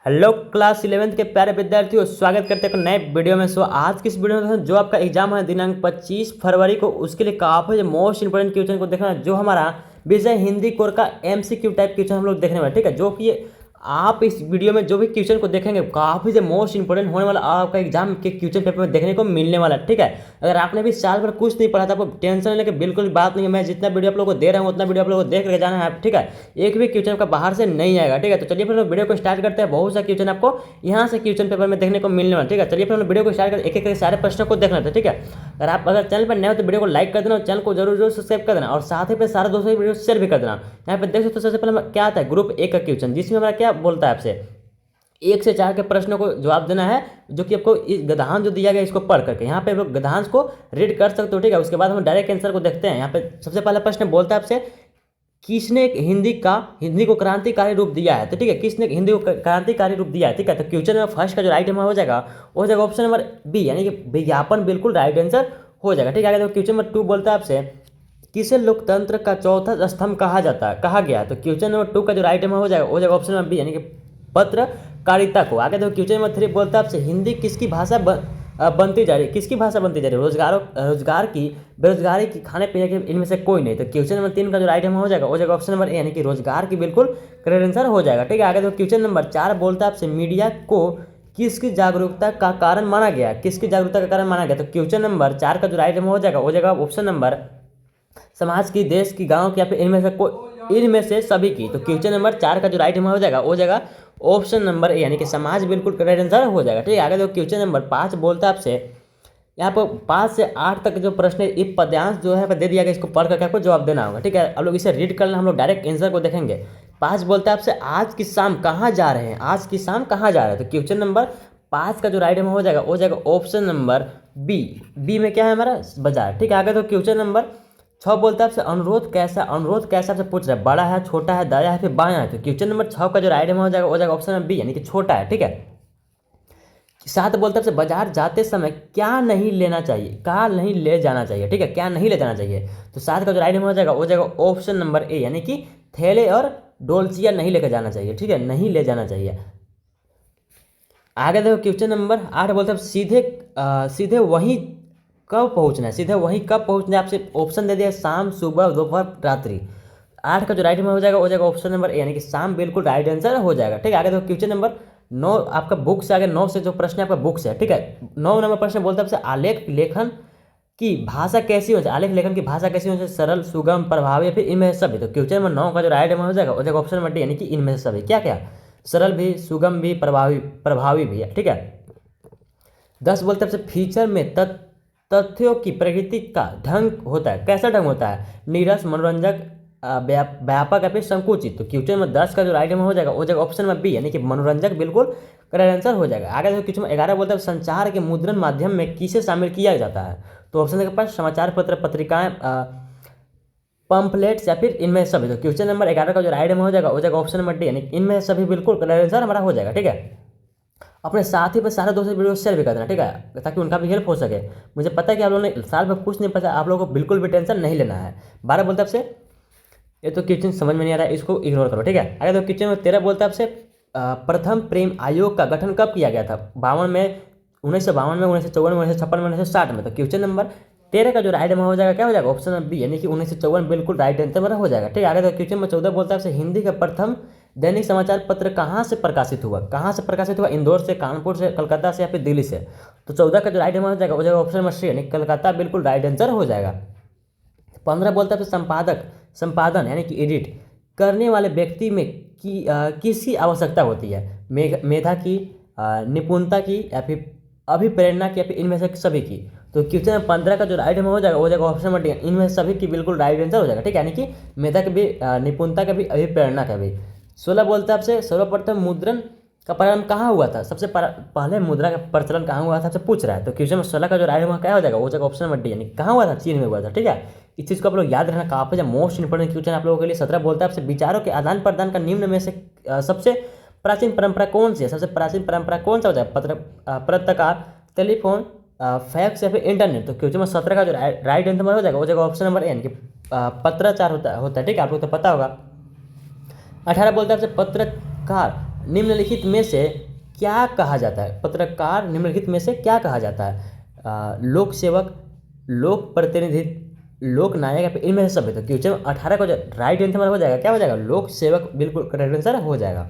Hello class 11th के प्यारे विद्यार्थियों, स्वागत करते हैं एक नए वीडियो में। आज की इस वीडियो में जो आपका एग्जाम है दिनांक 25 फरवरी को, उसके लिए काफ़ी मोस्ट इंपोर्टेंट क्वेश्चन को देखना है, जो हमारा विषय हिंदी कोर का एमसीक्यू टाइप क्वेश्चन हम लोग देखने वाले। ठीक है, जो कि आप इस वीडियो में जो भी क्वेश्चन को देखेंगे काफ़ी से मोस्ट इंपोर्टेंट होने वाला आपका एग्जाम के क्वेश्चन पेपर में देखने को मिलने वाला। ठीक है, अगर आपने भी साल भर कुछ नहीं पढ़ा था, आपको टेंशन लेने की बिल्कुल बात नहीं है। मैं जितना वीडियो आप लोगों को दे रहा हूँ उतना वीडियो आप लोगों को देख करके जाना है। ठीक है, एक भी क्वेश्चन का बाहर से नहीं आएगा। ठीक है, तो चलिए फिर वीडियो को स्टार्ट करते हैं। बहुत सा क्वेश्चन आपको यहाँ से क्वेश्चन पेपर में देखने को मिलने वाला। ठीक है, चलिए फिर वीडियो को स्टार्ट कर एक एक सारे प्रश्नों को देखना था। ठीक है, अगर चैनल पर नए हो तो वीडियो को लाइक कर देना और चैनल को जरूर सब्सक्राइब कर देना, और साथ ही पे सारे दोस्तों की वीडियो शेयर भी कर देना। यहाँ पे देख सकते हो सबसे पहले क्या आता है, ग्रुप ए का क्वेश्चन, जिसमें हमारा क्या बोलता है, आपसे 1 से 4 के प्रश्नों को जवाब देना है, जो कि आपको इस गद्यांश जो दिया गया इसको पढ़ करके यहाँ पे गद्यांश को रीड कर सकते हो। ठीक है, उसके बाद हम डायरेक्ट आंसर को देखते हैं। यहाँ पे सबसे पहला प्रश्न बोलता है आपसे, किसने हिंदी को क्रांतिकारी रूप दिया है। तो ठीक है, किसने हिंदी को क्रांतिकारी रूप दिया है। ठीक है, तो क्वेश्चन नंबर फर्स्ट का जो राइट आंसर हो जाएगा वो हो जाएगा ऑप्शन नंबर बी, यानी कि विज्ञापन बिल्कुल राइट आंसर हो जाएगा। ठीक है, आगे क्वेश्चन नंबर 2 बोलता है आपसे, किसे लोकतंत्र का चौथा स्तंभ कहा गया। तो क्वेश्चन नंबर 2 का जो राइट आंसर हो जाएगा ऑप्शन नंबर बी, यानी कि पत्रकारिता को। आगे देखो क्वेश्चन नंबर 3 बोलता है आपसे, हिंदी किसकी भाषा बनती जा रही है। किसकी भाषा बनती जा रही है, रोजगार की, बेरोजगारी की, खाने पीने की, इनमें से कोई नहीं। तो क्वेश्चन नंबर 3 का जो राइट आंसर हो जाएगा ऑप्शन नंबर ए, यानी कि रोजगार की बिल्कुल करेक्ट आंसर हो जाएगा। ठीक है, आगे देखो क्वेश्चन नंबर 4 बोलता है आपसे, मीडिया को किसकी जागरूकता का कारण माना गया। किसकी जागरूकता का कारण माना गया। तो क्वेश्चन नंबर 4 का जो राइट आंसर हो जाएगा ऑप्शन नंबर समाज की, देश की, गांव की, या फिर इनमें से सभी की। तो क्वेश्चन नंबर 4 का जो राइट आंसर हो जाएगा ऑप्शन नंबर ए, यानी कि समाज बिल्कुल करेक्ट आंसर हो जाएगा। ठीक है, आगे देखो क्वेश्चन नंबर 5 बोलता है आपसे, यहाँ पर 5 से 8 तक जो प्रश्न है, इस पद्यांश जो है दे दिया गया, इसको पढ़ करके आपको जवाब देना होगा। ठीक है, आप लोग इसे रीड करना, हम लोग डायरेक्ट आंसर को देखेंगे। 5 बोलता है आपसे, आज की शाम कहाँ जा रहे हैं। आज की शाम कहाँ जा रहे हैं। तो क्वेश्चन नंबर 5 का जो राइट आंसर हो जाएगा ऑप्शन नंबर बी में क्या है हमारा, बाजार। ठीक है, आगे तो क्वेश्चन नंबर 6 बोलता है आपसे, अनुरोध कैसा आपसे पूछ रहा है, बड़ा है, छोटा है, दाया है, फिर बायां है। तो क्वेश्चन नंबर 6 का जो राइट आंसर हो जाएगा ऑप्शन नंबर बी, यानी कि छोटा है। ठीक है, 7 बोलता है आपसे, बाजार जाते समय क्या नहीं लेना चाहिए, क्या नहीं ले जाना चाहिए। ठीक है, क्या नहीं ले जाना चाहिए। तो 7 का जो राइट आंसर हो जाएगा ऑप्शन नंबर ए, यानी कि थैले और डोलचिया नहीं लेकर जाना चाहिए। ठीक है, नहीं ले जाना चाहिए। आगे देखो क्वेश्चन नंबर 8 बोलते हैं, सीधे वहीं कब पहुंचना है। सीधे वहीं कब पहुंचना है, आपसे ऑप्शन दे दिया, शाम, सुबह, दोपहर, रात्रि। 8 का जो राइट आंसर हो जाएगा ऑप्शन नंबर ए, यानी कि शाम बिल्कुल राइट आंसर हो जाएगा। ठीक है, आगे देखो क्वेश्चन नंबर 9 आपका बुक से, आगे 9 से जो प्रश्न है आपका बुक से। ठीक है, 9 नंबर प्रश्न बोलता है आपसे, आलेख लेखन की भाषा कैसी हो जाए। आलेख लेखन की भाषा कैसी हो जाए, सरल, सुगम, प्रभावी, फिर इनमें से सभी। तो क्वेश्चन नंबर 9 का जो राइट आंसर हो जाएगा ऑप्शन नंबर डी, यानी कि इनमें से सभी। क्या क्या, सरल भी, सुगम भी, प्रभावी भी है। ठीक है, 10 बोलते हैं आपसे, फीचर में तथ्यों की प्रकृति का ढंग होता है। कैसा ढंग होता है, नीरस, मनोरंजक, व्यापक या फिर संकुचित। तो क्वेश्चन नंबर 10 का जो राइट आंसर हो जाएगा ऑप्शन नंबर बी, यानी कि मनोरंजक बिल्कुल करेक्ट आंसर हो जाएगा। आगे देखो क्वेश्चन नंबर 11 बोलता है, संचार के मुद्रण माध्यम में किसे शामिल किया जाता है। तो ऑप्शन के पास समाचार पत्र, पत्रिकाएं, पंपलेट्स, या फिर इनमें सभी। तो क्वेश्चन नंबर 11 का जो राइट आंसर हो जाएगा ऑप्शन नंबर डी, यानी इनमें सभी बिल्कुल करेक्ट आंसर हमारा हो जाएगा। ठीक है, अपने साथी पर सारे दोस्तों वीडियो शेयर भी कर देना। ठीक है, ताकि उनका भी हेल्प हो सके। मुझे पता है कि आप लोगों ने साल भर कुछ नहीं पता, आप लोगों को बिल्कुल भी टेंशन नहीं लेना है। 12 बोलता है आपसे, ये तो क्वेश्चन समझ में नहीं आ रहा है, इसको इग्नोर करो। ठीक है, आगे तो क्वेश्चन में 13 बोलता है आपसे, प्रथम प्रेम आयोग का गठन कब किया गया था। 52 में, 1952 में, 1954 में, 1956 में, 1960 में। तो क्वेश्चन नंबर 13 का जो राइट आंसर हो जाएगा क्या हो जाएगा ऑप्शन नंबर बी, यानी कि 1954 बिल्कुल राइट आंसर मेरा हो जाएगा। ठीक है, आगे तो क्वेश्चन नंबर 14 बोलता है आपसे, हिंदी का प्रथम दैनिक समाचार पत्र कहाँ से प्रकाशित हुआ। कहाँ से प्रकाशित हुआ, इंदौर से, कानपुर से, कलकत्ता से, या फिर दिल्ली से। तो 14 का जो राइट आंसर हो जाएगा ऑप्शन नंबर सी, यानी कलकत्ता बिल्कुल राइट आंसर हो जाएगा। 15 बोलता है संपादन यानी कि एडिट करने वाले व्यक्ति में किसकी आवश्यकता होती है। मेधा की, निपुणता की, या फिर अभिप्रेरणा की, या फिर इनमें से सभी की। तो क्वेश्चन नंबर 15 का जो राइट आंसर हो जाएगा ऑप्शन नंबर डी, इनमें सभी की बिल्कुल राइट आंसर हो जाएगा। ठीक है, यानी कि मेधा का भी, निपुणता का भी, अभिप्रेरणा का भी। 16 बोलता है आपसे, सर्वप्रथम मुद्रण का प्रारंभ कहाँ हुआ था। सबसे पहले मुद्रा का प्रचलन कहाँ हुआ था, आपसे पूछ रहा है। तो क्वेश्चन नंबर 16 का जो राइट आंसर क्या हो जाएगा वो जाएगा ऑप्शन नंबर डी, यानी कहाँ हुआ था, चीन में हुआ था। ठीक है, इस चीज़ को आप लोग याद रखना, काफी मोस्ट इंपोर्टेंट क्वेश्चन आप लोगों के लिए। 17 बोलता है आपसे, विचारों के आदान प्रदान का निम्न में से सबसे प्राचीन परंपरा कौन सी है। सबसे प्राचीन परंपरा कौन सा हो जाए, पत्रकार, टेलीफोन, फैक्स, या फिर इंटरनेट। तो क्वेश्चन नंबर 17 का जो राइट आंसर हो जाएगा वो जाएगा ऑप्शन नंबर ए, यानी कि पत्राचार होता है। ठीक है, आप लोग तो पता होगा। 18 बोलता है आपसे, पत्रकार निम्नलिखित में से क्या कहा जाता है? पत्रकार निम्नलिखित में से क्या कहा जाता है? लोक सेवक, लोक प्रतिनिधि, लोक नायक या फिर इनमें से सब है। तो क्वेश्चन 18 का जो राइट आंसर हमारा हो जाएगा, क्या हो जाएगा? लोक सेवक बिल्कुल करेक्ट आंसर हो जाएगा।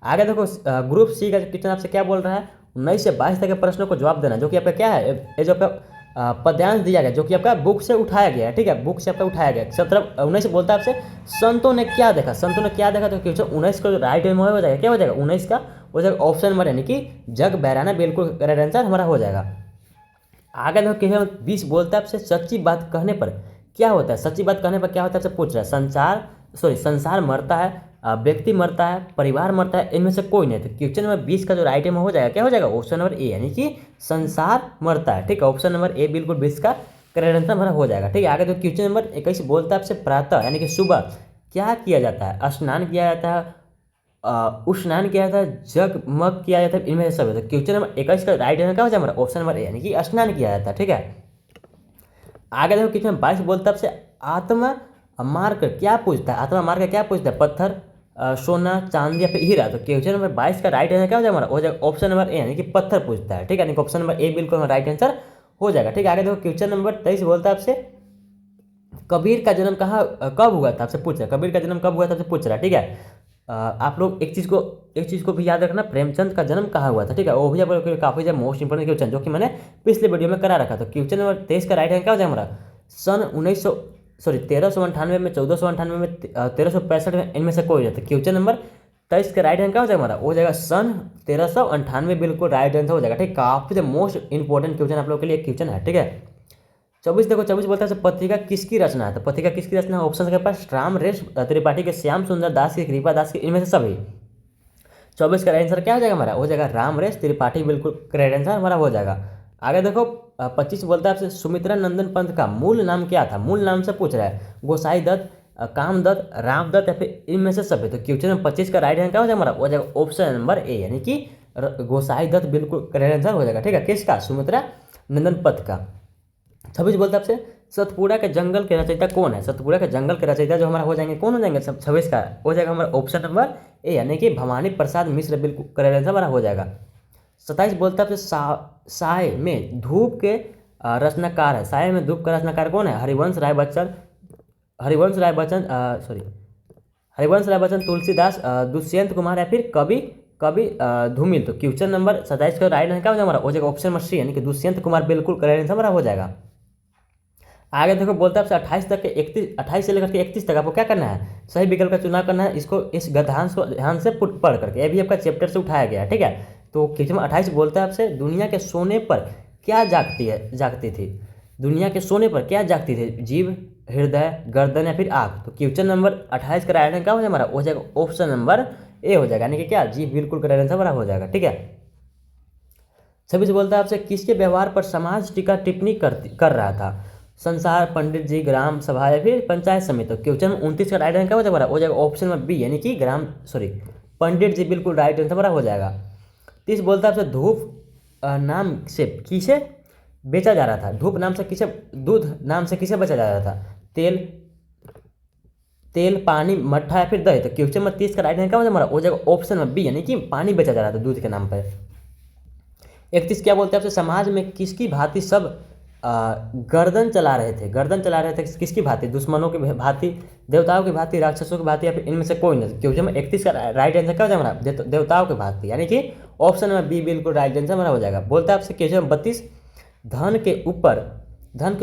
आगे देखो ग्रुप सी का क्वेश्चन आपसे क्या बोल रहा है? 19 से 22 तक के प्रश्नों को जवाब देना, जो कि आपका क्या है, ये जो आपका पद्यांश दिया गया, जो कि आपका बुक से उठाया गया है, ठीक है, बुक से आपका उठाया गया। 19 से बोलता है आपसे संतों ने क्या देखा, संतों ने क्या देखा। तो क्वेश्चन 19 का जो राइट आंसर हो जाएगा, क्या हो जाएगा? 19 का हो जाएगा ऑप्शन नंबर, यानी कि जग बहराना बिल्कुल करेक्ट आंसर हमारा हो जाएगा। आगे देखो क्वेश्चन 20 बोलता है आपसे सच्ची बात कहने पर क्या होता है? सच्ची बात कहने पर क्या होता है आपसे पूछ रहा है। संसार मरता है, व्यक्ति मरता है, परिवार मरता है, इनमें से कोई नहीं। तो क्वेश्चन नंबर 20 का जो राइट आंसर हो जाएगा, क्या हो जाएगा? ऑप्शन नंबर ए, यानी कि संसार मरता है, ठीक है, ऑप्शन नंबर ए बिल्कुल 20 का करेक्ट आंसर हमारा हो जाएगा। ठीक है, आगे तो क्वेश्चन नंबर 21 बोलता है आपसे प्रातः यानी कि सुबह क्या किया जाता है? स्नान किया जाता है, स्नान किया जाता है, जगमग किया जाता है, इनमें से सब है। तो क्वेश्चन नंबर 21 का राइट आंसर क्या हो जाएगा हमारा? ऑप्शन नंबर ए, यानी कि स्नान किया जाता है। ठीक है, आगे देखो क्वेश्चन 22 बोलता है आपसे आत्मा मार्ग क्या पूछता है? आत्मा मार्ग क्या पूछता है? पत्थर, सोना, चांदी या फिर हीरा। तो क्वेश्चन नंबर 22 का राइट आंसर क्या हो जाएगा हमारा? हो जाएगा ऑप्शन नंबर ए, यानी कि पत्थर पूछता है। ठीक है, यानी कि ऑप्शन नंबर ए बिल्कुल राइट आंसर हो जाएगा। ठीक है, आगे देखो क्वेश्चन नंबर 23 बोलता है आपसे कबीर का जन्म कब हुआ था? आपसे पूछ रहा है कबीर का जन्म कब हुआ था, आपसे पूछ रहा है। ठीक है, आप लोग एक चीज़ को भी याद रखना, प्रेमचंद का जन्म कहाँ हुआ था? ठीक है, वो भी आपको काफ़ी ज़्यादा मोस्ट इंपोर्टेंट क्वेश्चन, जो कि मैंने पिछले वीडियो में करा रखा था। क्वेश्चन नंबर 23 का राइट आंसर क्या हो जाएगा हमारा? सन 1398 में, 1498 में, 1365 में, इनमें से कोई नहीं। तो क्वेश्चन नंबर 23 का राइट आंसर क्या हो जाएगा हमारा? हो जाएगा सन 1398 बिल्कुल राइट आंसर हो जाएगा। ठीक, काफ़ी मोस्ट इंपॉर्टेंट क्वेश्चन आप लोग के लिए क्वेश्चन है। ठीक है, 24 देखो, 24 बोलता है पत्रिका किसकी रचना है? तो पत्रिका किसकी रचना है? ऑप्शन के पास राम रेश त्रिपाठी के, श्याम सुंदर दास के, कृपा दास के, इनमें से सभी। 24 का आंसर क्या हो जाएगा हमारा? हो जाएगा राम रेश त्रिपाठी बिल्कुल करेक्ट आंसर हमारा हो जाएगा। आगे देखो 25 बोलता है आपसे सुमित्रा नंदन पंत का मूल नाम क्या था? मूल नाम से पूछ रहा है, गोसाई दत्त, कामदत्त, रामदत्त या फिर इनमें से सभी। तो क्वेश्चन नंबर 25 का राइट आंसर क्या हो जाएगा हमारा? हो जाएगा ऑप्शन नंबर ए, यानी कि गोसाई दत्त बिल्कुल करेक्ट आंसर हो जाएगा। ठीक है, किसका? सुमित्रा नंदन पंत का। 26 बोलता है आपसे सतपुड़ा के जंगल के रचयिता कौन है? सतपुड़ा के जंगल के रचयिता जो हमारा हो जाएंगे, कौन हो जाएंगे? 26 का हो जाएगा हमारा ऑप्शन नंबर ए, यानी कि भवानी प्रसाद मिश्र बिल्कुल करेक्ट आंसर हमारा हो जाएगा। 27 बोलता है आपसे साय में धूप के रचनाकार है। साय में धूप का रचनाकार कौन है? हरिवंश राय बच्चन, तुलसीदास, दुष्यंत कुमार या फिर कवि धूमिल। तो क्वेश्चन नंबर 27 का राइट आंसर क्या हो जाएगा हमारा? हो जाएगा ऑप्शन नंबर सी, यानी कि दुष्यंत कुमार बिल्कुल करेक्ट आंसर हमारा हो जाएगा। आगे देखो बोलता है आपसे 28 से लेकर के 31 तक आपको क्या करना है? सही विकल्प का चुनाव करना है। इसको इस गद्यांश को ध्यान से पढ़ करके, ये भी आपका चैप्टर से उठाया गया है। ठीक है, तो क्वेश्चन 28 बोलता है आपसे दुनिया के सोने पर क्या जागती थी? दुनिया के सोने पर क्या जागती थी? जीव, हृदय, गर्दन या फिर आग। तो क्वेश्चन नंबर 28 का राइट आंसर क्या हो जाएगा हमारा? हो जाएगा ऑप्शन नंबर ए हो जाएगा, यानी कि क्या? जीव बिल्कुल का राइट आंसर हमारा हो जाएगा। ठीक है, सभी से बोलता है आपसे किसके व्यवहार पर समाज टीका टिप्पणी कर रहा था? संसार, पंडित जी, ग्राम सभा या फिर पंचायत समिति। तो क्वेश्चन 29 का राइट आंसर क्या हो जाएगा? हो जाएगा ऑप्शन नंबर बी, यानी कि पंडित जी बिल्कुल राइट आंसर हमारा हो जाएगा। 30 बोलता है आपसे धूप नाम से किसे बेचा जा रहा था? धूप नाम से किसे, दूध नाम से किसे बेचा जा रहा था? तेल, पानी, मट्ठा या फिर दही। तो क्वेश्चन नंबर 30 का राइट आंसर क्या हो जाएगा हमारा? हो जाएगा ऑप्शन नंबर बी, यानी कि पानी बेचा जा रहा था दूध के नाम पर। 31 क्या बोलते हैं आपसे समाज में किसकी भांति सब गर्दन चला रहे थे? किसकी भांति? दुश्मनों की भांति, देवताओं की भांति, राक्षसों की भांति या फिर इनमें से कोई नहीं। क्योंकि हम 31 का राइट आंसर क्या हो जाएगा हमारा? देवताओं की भांति, यानी कि ऑप्शन नंबर बी बिल्कुल राइट आंसर हमारा हो जाएगा। बोलता है आपसे क्वेश्चन 32 धन के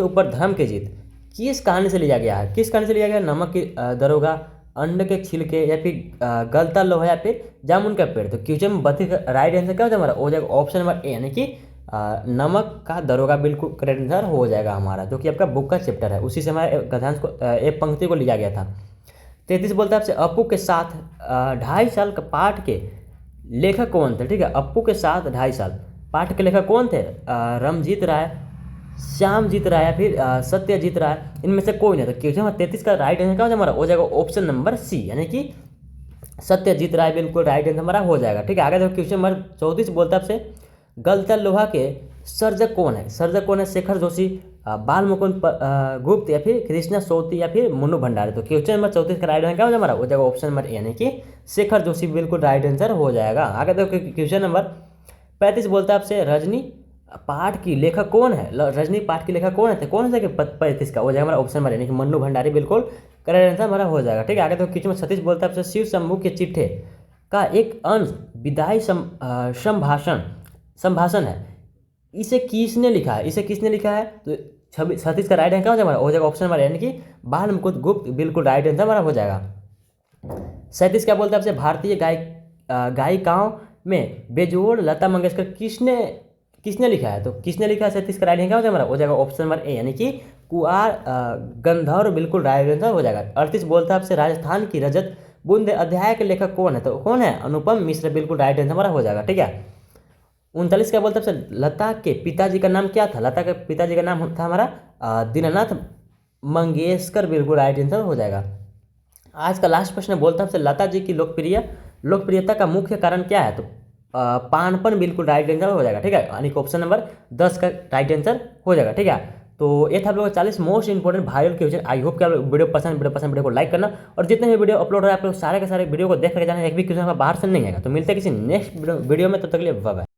ऊपर धर्म की जीत किस कहानी से लिया गया है? किस कहानी से लिया गया? नमक की दरोगा, अंड के छिलके या फिर गलता लोहा या फिर जामुन का पेड़। तो क्वेश्चन 32 का राइट आंसर क्या हो जाएगा हमारा? हो जाएगा ऑप्शन नंबर ए, यानी कि नमक का दरोगा बिल्कुल करेक्ट आंसर हो जाएगा हमारा, जो कि आपका बुक का चैप्टर है, उसी से हमारे गद्यांश को एक पंक्ति को लिया गया था। 33 बोलता है आपसे अपू के साथ 2.5 साल का पाठ के लेखक कौन थे? ठीक है, अपू के साथ 2.5 साल पाठ के लेखक कौन थे? रमजीत राय, श्यामजीत राय या फिर सत्यजीत राय, इनमें से कोई नहीं। तो क्वेश्चन 33 का राइट आंसर क्या हो जाएगा हमारा? हो जाएगा ऑप्शन नंबर सी, यानी कि सत्यजीत राय बिल्कुल राइट आंसर हमारा हो जाएगा। ठीक है, आगे देखो क्वेश्चन नंबर 34 बोलता है आपसे गलता लोहा के सर्जक कौन है? सर्जक कौन है? शेखर जोशी, बाल मुकुंद गुप्त, या फिर कृष्णा सोती, या फिर मन्नू भंडारी। तो क्वेश्चन नंबर 34 का राइट आंसर क्या हो जाएगा हमारा? हो जाएगा ऑप्शन नंबर यानी कि शेखर जोशी बिल्कुल राइट आंसर हो जाएगा। आगे देखो क्वेश्चन नंबर 35 बोलता है आपसे रजनी पाठ की लेखक कौन है? रजनी पाठ की लेखक कौन है? तो कौन है 35 का? हो जाएगा हमारा ऑप्शन नंबर यानी कि मन्नू भंडारी बिल्कुल करेक्ट आंसर हमारा हो जाएगा। ठीक है, आगे तो क्वेश्चन नंबर 36 बोलता है आपसे शिव शंभू के चिट्ठे का एक अंश विदाई संभाषण है, इसे किसने लिखा है? इसे किसने लिखा है? तो 36 का राइट आंसर क्या हो जाएगा हमारा? हो जाएगा ऑप्शन नंबर यानी कि बाल मुकुंद गुप्त बिल्कुल राइट आंसर हमारा हो जाएगा। 37 क्या बोलते हैं आपसे भारतीय गायिकाओं में बेजोड़ लता मंगेशकर किसने किसने लिखा है? तो किसने लिखा है 37 का राइट आंसर क्या हो जाएगा हमारा? हो जाएगा ऑप्शन नंबर ए यानी कि कुआर गंधर्व बिल्कुल राइट आंसर हो जाएगा। 38 बोलता है आपसे राजस्थान की रजत बूंद अध्याय के लेखक कौन है? तो कौन है? अनुपम मिश्र बिल्कुल राइट आंसर हमारा हो जाएगा। ठीक है, 39 क्या बोलते हैं आपसे लता के पिताजी का नाम क्या था? लता के पिताजी का नाम था हमारा दीनानाथ मंगेशकर बिल्कुल राइट आंसर हो जाएगा। आज का लास्ट प्रश्न बोलता है आपसे लता जी की लोकप्रियता का मुख्य कारण क्या है? तो पानपन बिल्कुल राइट आंसर हो जाएगा। ठीक है, यानी कि ऑप्शन नंबर 10 का राइट आंसर हो जाएगा। ठीक है, तो ये था आप लोगों का 40 most important viral question. I hope कि आप लोग वीडियो को लाइक करना, और जितने भी वीडियो अपलोड हो रहा है आप लोग सारे के सारे वीडियो को देख करके जाना, एक भी क्वेश्चन बाहर से नहीं आएगा। तो मिलते हैं किसी नेक्स्ट वीडियो में, तब तक के लिए बाय बाय।